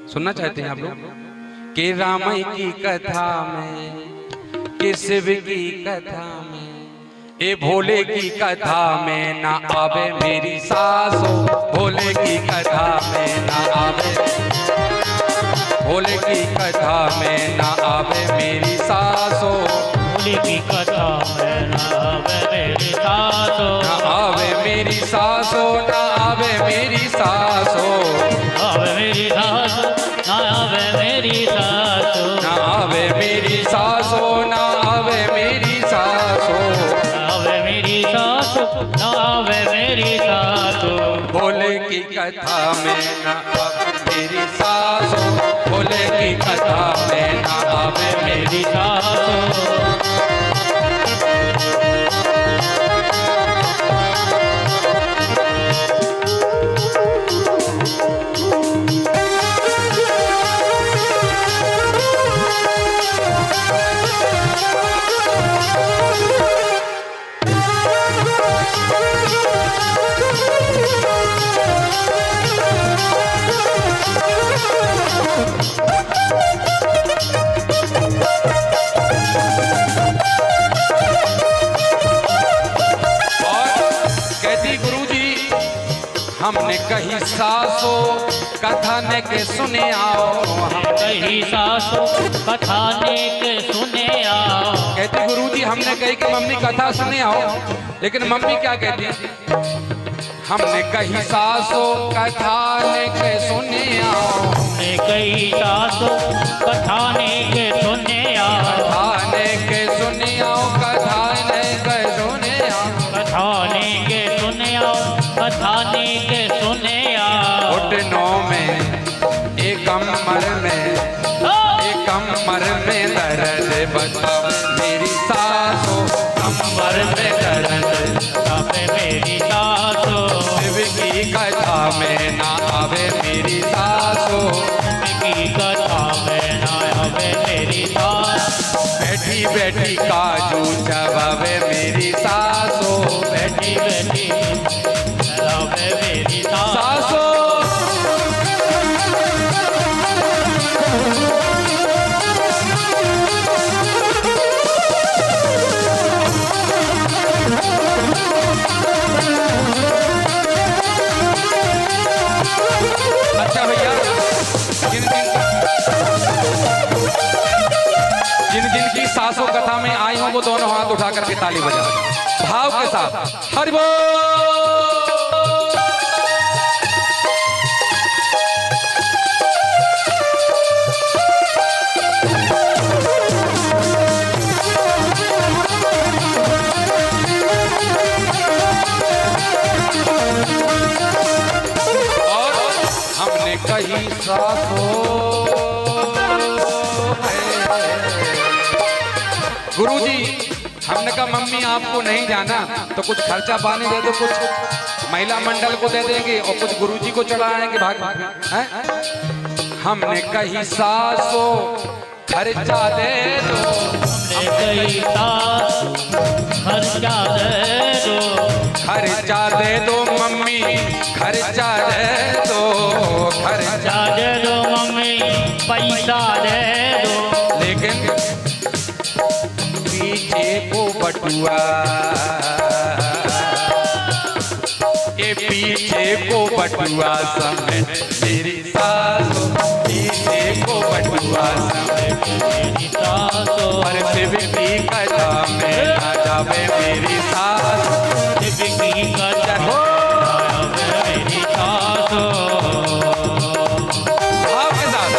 सुनना चाहते हैं आप लोग कि राम की कथा में, कि शिव की कथा में, ए भोले की कथा में ना आवे मेरी सासो, भोले की कथा में ना आवे, भोले की कथा में ना आवे मेरी सासो, भोले की कथा में ना आवे मेरी सासो, ना आवे मेरी सासो, ना आवे मेरी सासो, आवे मेरी सासो, ना आवे मेरी सासो, ना आवे मेरी सासो, ना आवे मेरी सासो, आवे मेरी सासो, ना आवे मेरी सासो, भोले की कथा में ना आवे मेरी सासो, भोले की कथा में ना आवे मेरी सासो। हमने कही सासो कथाने के सुने आओ, कही सासो कथाने के सुने आओ। कहती गुरुजी हमने कही कि मम्मी कथा सुने आओ, लेकिन मम्मी क्या कहती? हमने कही सासो कथाने के सुने आओ, हमने कही सासो कथाने के सुने आओ, कथाने के सुने आओ, कथाने के सुने आओ, कथाने के सुने आओ, कथाने के सुने आओ। घुटनों में एक कमर में, एक कमर में दर्द बतावे मेरी सासो, कमर में दर्द बतावे मेरी सासो, शिव की कथा में ना आवे मेरी सासो, शिव की कथा में ना आवे मेरी सासो, बैठी बैठी काजू चबावे मेरी सासो, बैठी बैठी चबावे मेरी सासो। अच्छा भैया, जिन जिन की सासों कथा में आई हो वो दोनों हाथ उठा करके ताली बजा भाव के साथ हरि बोल। हमने कही सासो, गुरुजी हमने कहा मम्मी आपको नहीं जाना तो कुछ खर्चा पानी दे दो, कुछ महिला मंडल को दे देंगे और कुछ गुरुजी को चढ़ाएंगे भाग हैं? हमने कही सासो खर्चा दे दो, हमने कही सासो खर्चा दे दो, खर्चा दे दो मम्मी, खर्चा दे दो, खर्चा दे दो मम्मी, पैसा दे दो। लेकिन पीछे को बटुआ, ये पीछे को बटुआ समेत मेरी सासो, पीछे को बटुआ समेत मेरी सासो, और शिव की कथा में ना जावे मेरी सासो, शिव की कथा में ना जावे मेरी सासो। आपके साथ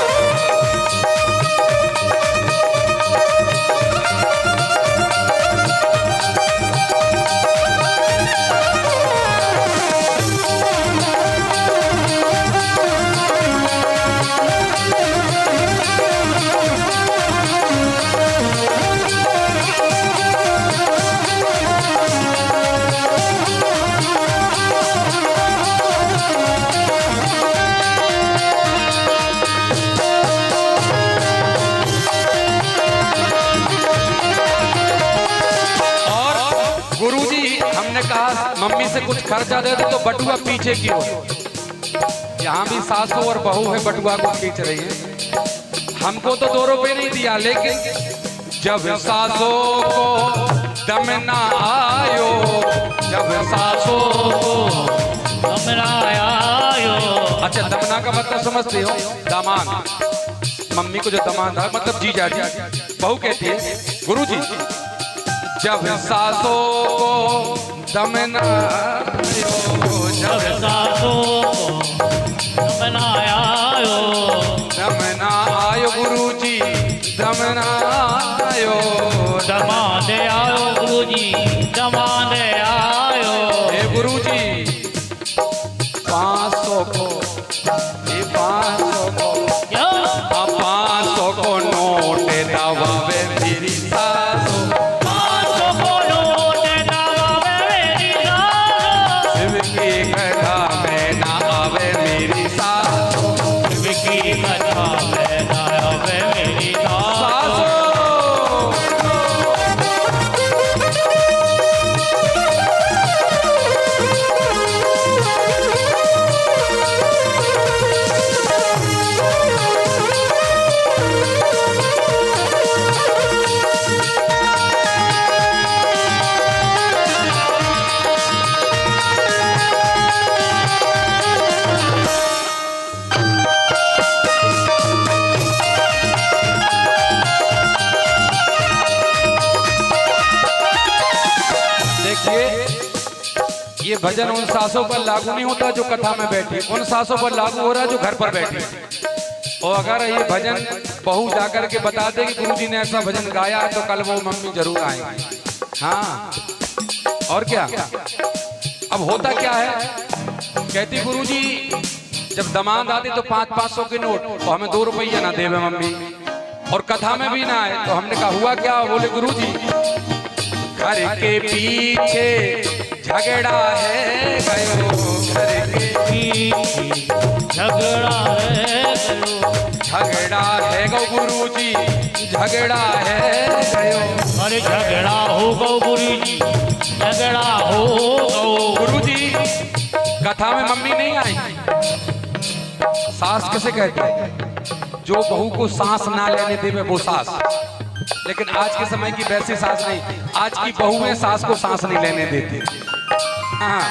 हमने कहा मम्मी से कुछ खर्चा दे दो तो बटुआ पीछे की ओर, यहाँ भी सासू और बहू है, बटुआ को खींच रही है। हमको तो 2 रुपए नहीं दिया, लेकिन जब सासों को दम ना आयो, जब सासों को दम ना आयो। अच्छा, दमना का मतलब समझते हो? दामाद, मम्मी को जो दामाद है मतलब जीजा जी। बहू कहती है गुरुजी, जब सासों को दम ना आयो, जब सासों को दम ना आयो, दम ना आयो गुरुजी, दम ना आयो, दमादे आयो गुरुजी, दमादे आयो। हे गुरुजी 500 को, ये 500 को, 500 को नोट दबावे मेरी सासू, 500 को नोट दबावे मेरी सासू, शिव की कथा में ना आवे मेरी सासू, शिव की कथा में ना आवे मेरी सासू। ये भजन उन सासों पर लागू नहीं होता जो कथा में बैठी, उन सासों पर लागू हो रहा है जो घर पर बैठी। और अगर ये भजन बहू जाकर के बता दे कि गुरुजी ने ऐसा भजन गाया, तो कल वो मम्मी जरूर आएंगी। हाँ, और क्या। अब होता क्या है, कहती गुरुजी जब दामाद आते तो 500 के नोट, तो हमें 2 रुपया ना देवे मम्मी, और कथा में भी ना आए। तो हमने कहा हुआ क्या? बोले गुरुजी घर के पीछे झगड़ा है गयो, घर के पीछे झगड़ा है गयो, झगड़ा है गो गुरुजी, झगड़ा है गयो। अरे झगड़ा हो गो गुरुजी, झगड़ा हो गो गुरुजी कथा में मम्मी नहीं आई। सास कैसे कहती है? जो बहू को सांस ना लेने देवे वो सास। लेकिन आज के समय की वैसी सास नहीं, आज की बहू में सास को सांस नहीं लेने देती। हाँ,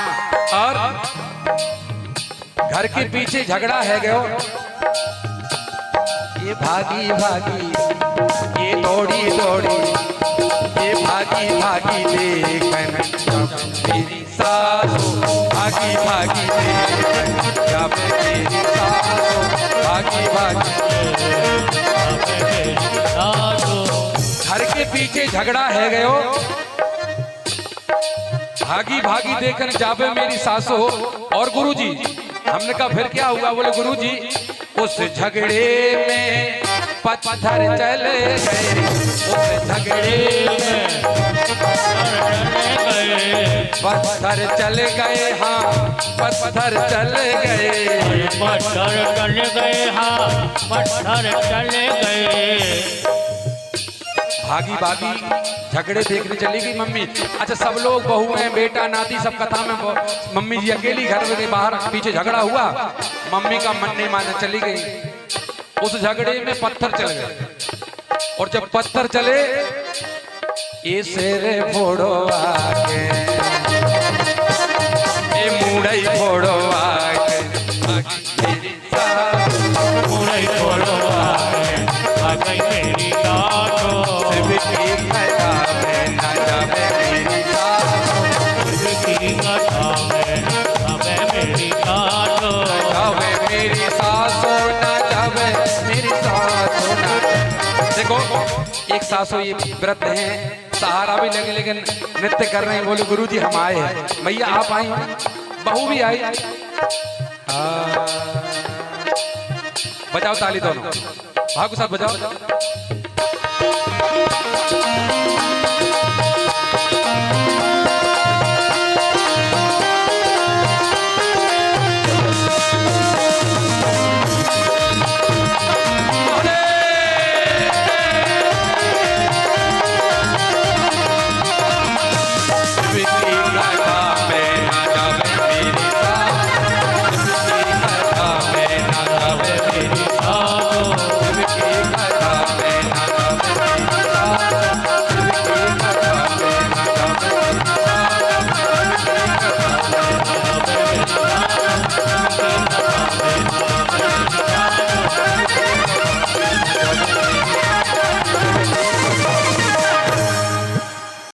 और घर के पीछे झगड़ा है गयो, ये भागी भागी, ये दौड़ी दौड़ी, ये भागी भागी देखन मेरी सासू, भागी भागी देखन जब मेरी सासू, भागी भागी। घर के पीछे झगड़ा है गयो, भागी भागी देखन जावे मेरी सासो। और गुरुजी हमने कहा फिर क्या हुआ? बोले गुरुजी उस झगड़े में पत्थर चले गए, उस झगड़े में पत्थर चले गए, हाँ पत्थर चले गए, पत्थर चले गए, हाँ पत्थर चले गए। भागी भागी झगड़े देखने चली गई मम्मी। अच्छा, सब लोग बहू हैं, बेटा नाती सब कथा में, मम्मी जी अकेली घर में, बाहर पीछे झगड़ा हुआ, मम्मी का मन नहीं माना, चली गई। उस झगड़े में पत्थर चल गए, और जब पत्थर चले, ये शेरे फोड़ो आके, ये मुड़ई फोड़ो आके, मुड़ई फोड़ो आके, आके मेरी सासू, शिव की कथा में ना जावे मेरी सासू, शिव की कथा में जावे मेरी सासू, जावे मेरी सासू, ना जावे मेरी सासू ना। देखो एक सासू ये व्रत है, सहारा भी लगे लेकिन नृत्य कर रहे हैं। बोले गुरुजी हम आए हैं। मैया आप आई, बहू भी आई। बजाओ ताली दोनों, भागो साथ बजाओ।